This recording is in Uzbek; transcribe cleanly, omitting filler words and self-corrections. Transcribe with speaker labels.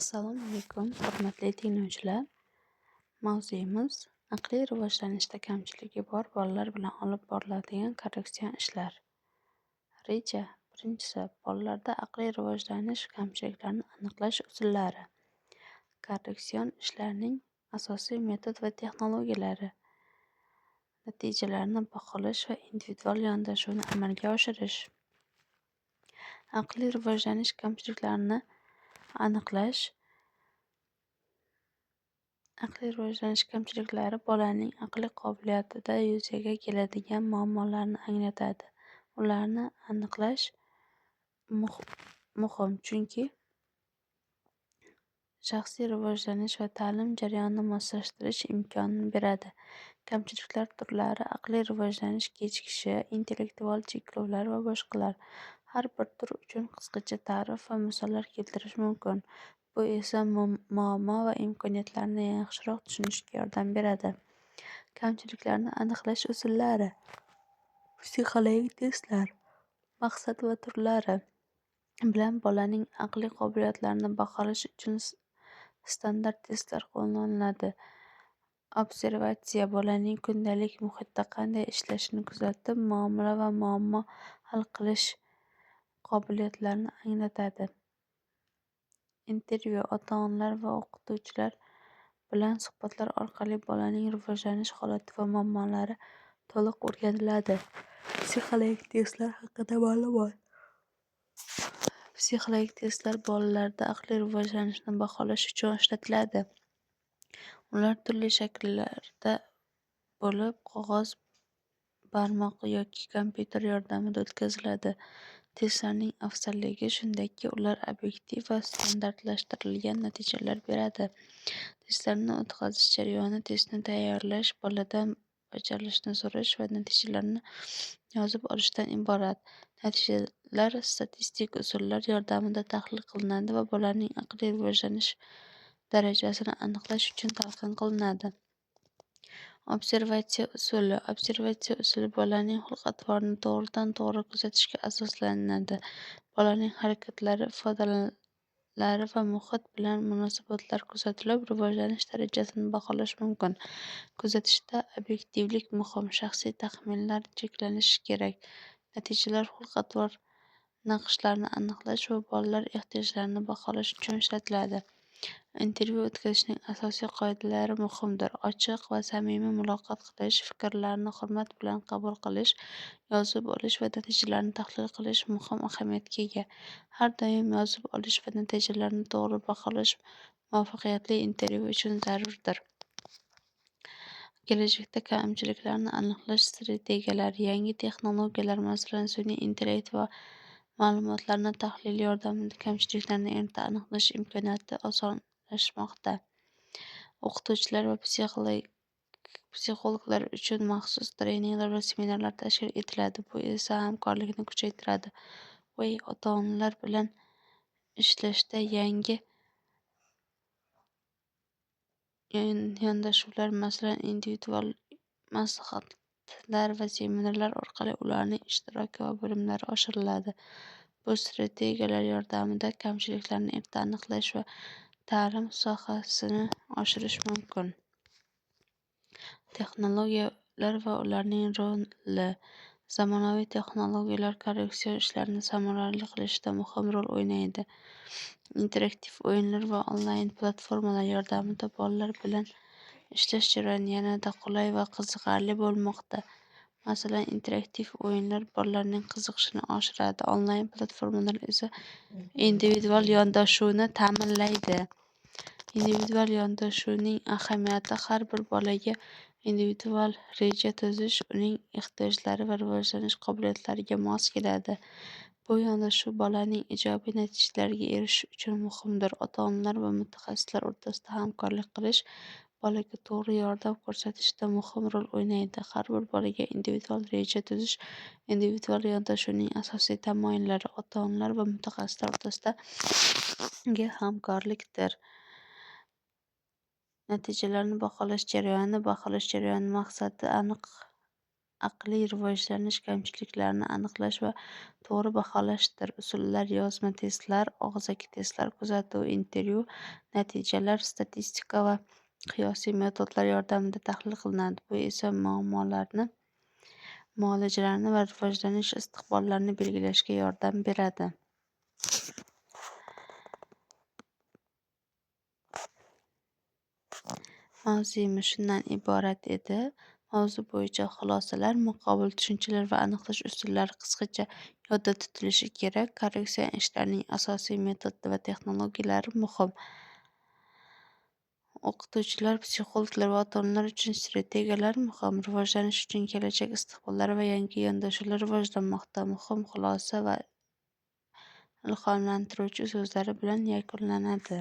Speaker 1: Assalomu alaykum, hurmatli tinglovchilar. Mavzuyimiz aqliy rivojlanishda kamchiligi bor bolalar bilan olib boriladigan korreksion ishlar. Reja. Birinchisi, bolalarda aqliy rivojlanish kamchiliklarini aniqlash usullari. Korreksion ishlarning asosiy metod va texnologiyalari. Natijalarni baholash va individual yondashuvni amalga oshirish. Aqliy rivojlanish kamchiliklarini aniqlash. Aqliy rivojlanish kamchiliklari bolaning aqliy qobiliyatida yuzaga keladigan muammolarni anglatadi. Ularni aniqlash muhim, chunki shaxsiy rivojlanish va ta'lim jarayonini moslashtirish imkonini beradi. Kamchiliklar turlari: aqliy rivojlanish kechikishi, intellektual cheklovlar va boshqalar. Har bir tur uchun qisqacha ta'rif va misollar keltirish mumkin. Bu esa muammo va imkoniyatlarni yaxshiroq tushunishga yordam beradi. Kamchiliklarni aniqlash usullari. Psixologik testlar. Maqsad va turlari bilan bolaning aqliy qobiliyatlarini baholash uchun standart testlar qo'llaniladi. Observatsiya. Bolaning kundalik muhitda qanday ishlashini kuzatib, muomala va muammo hal qilish qobiliyatlarini anglatadi. Intervyu. Ota-onalar va o'qituvchilar bilan suhbatlar orqali bolaning rivojlanish holati va muammolari to'liq o'rganiladi. Psixologik testlar haqida ma'lumot. Psixologik testlar bolalarda aqliy rivojlanishni baholash uchun ishlatiladi. Ular turli shakllarda bo'lib, qog'oz, barmoq yoki kompyuter yordamida o'tkaziladi. Testlarning afzalligi shundaki, ular obyektiv va standartlashtirilgan natijalar beradi. Testlarni o'tkazish jarayoni: testni tayyorlash, boladan bajarilishini so'rash va natijalarni yozib olishdan iborat. Natijalar statistik usullar yordamida tahlil qilinadi va bolaning aqliy rivojlanish darajasini aniqlash uchun talqin qilinadi. Observatsiya usuli. Observatsiya usuli bolaning xulq-atvorini to'g'ridan-to'g'ri kuzatishga asoslanadi. Bolaning harakatlari, ifodalari va muhit bilan munosabatlari kuzatilib, rivojlanish darajasini baholash mumkin. Kuzatishda obyektivlik muhim, shaxsiy taxminlar cheklanishi kerak. Natijalar xulq-atvor naqshlarini aniqlash va bolalar ehtiyojlarini baholash uchun ishlatiladi. Intervyu o'tkazishning asosiy qoidalari muhimdir. Ochiq va samimiy muloqot qilish, fikrlarni hurmat bilan qabul qilish, yozib olish va natijalarni tahlil qilish muhim ahamiyatga ega. Har doim yozib olish va natijalarni to'g'ri baholash muvaffaqiyatli intervyu uchun zarurdir. Kelajakda kamchiliklarni aniqlash strategiyalari. Yangi texnologiyalar, masalan, sun'iy intellekt va ma'lumotlarni tahlil yordamida kamchiliklarni erta aniqlash imkoniyati osonlashmoqda. O'qituvchilar va psixologlar uchun maxsus treninglar va seminarlar tashkil etiladi. Bu esa hamkorlikni kuchaytiradi va ota-onalar bilan ishlashda yangi yondashuvlar, masalan, individual maslahatlar va seminarlar orqali ularning ishtiroki va bilimlari oshiriladi. Bu strategiyalar yordamida kamchiliklarni erta aniqlash va ta'lim sohasini oshirish mumkin. Texnologiyalar va ularning roli. Zamonaviy texnologiyalar korreksion ishlarni samarali qilishda muhim rol o'ynaydi. Interaktiv o'yinlar va onlayn platformalar yordamida bolalar bilan ishlash jarayoni yanada qulay va qiziqarli bo'lmoqda. Masalan, interaktiv o'yinlar bolalarning qiziqishini oshiradi, onlayn platformalar esa individual yondashuvni ta'minlaydi. Individual yondashuvning ahamiyati: har bir bolaga individual reja tuzish uning ehtiyojlari va rivojlanish qobiliyatlariga mos keladi. Bu yondashuv bolaning ijobiy natijalarga erishishi uchun muhimdir. Ota-onalar va mutaxassislar o'rtasida hamkorlik qilish bolaga to'g'ri yordam ko'rsatishda muhim rol o'ynaydi. Har bir bolaga individual reja tuzish individual yondashuvning asosiy tamoyillari. Ota-onalar va mutaxassislar o'rtasidagi hamkorlikdir. Natijalarni baholash jarayoni. Baholash jarayoni maqsadi aniq aqliy rivojlanish kamchiliklarini aniqlash va to'g'ri baholashdir. Usullar yozma testlar, og'zaki testlar, kuzatuv, intervyu natijalar, statistika va qiyosiy metodlar yordamida tahlil qilinadi. Bu esa muolajalarni va rivojlanish istiqbollarini belgilashga yordam beradi. Mavzuyimiz shundan iborat edi. Mavzu bo'yicha xulosalar, muqobil tushunchalar va aniqlash usullari qisqacha yodda tutilishi kerak. Korreksiya ishlarining asosiy metodi va texnologiyalari muhim. O'qituvchilar, psixologlar va ota-onalar uchun strategiyalar muhim. Rivojlanish uchun kelajak istiqbollari va yangi yondashuvlar rivojlanmoqda. Muhim xulosa va ilhomlantiruvchi so'zlari bilan yakunlanadi.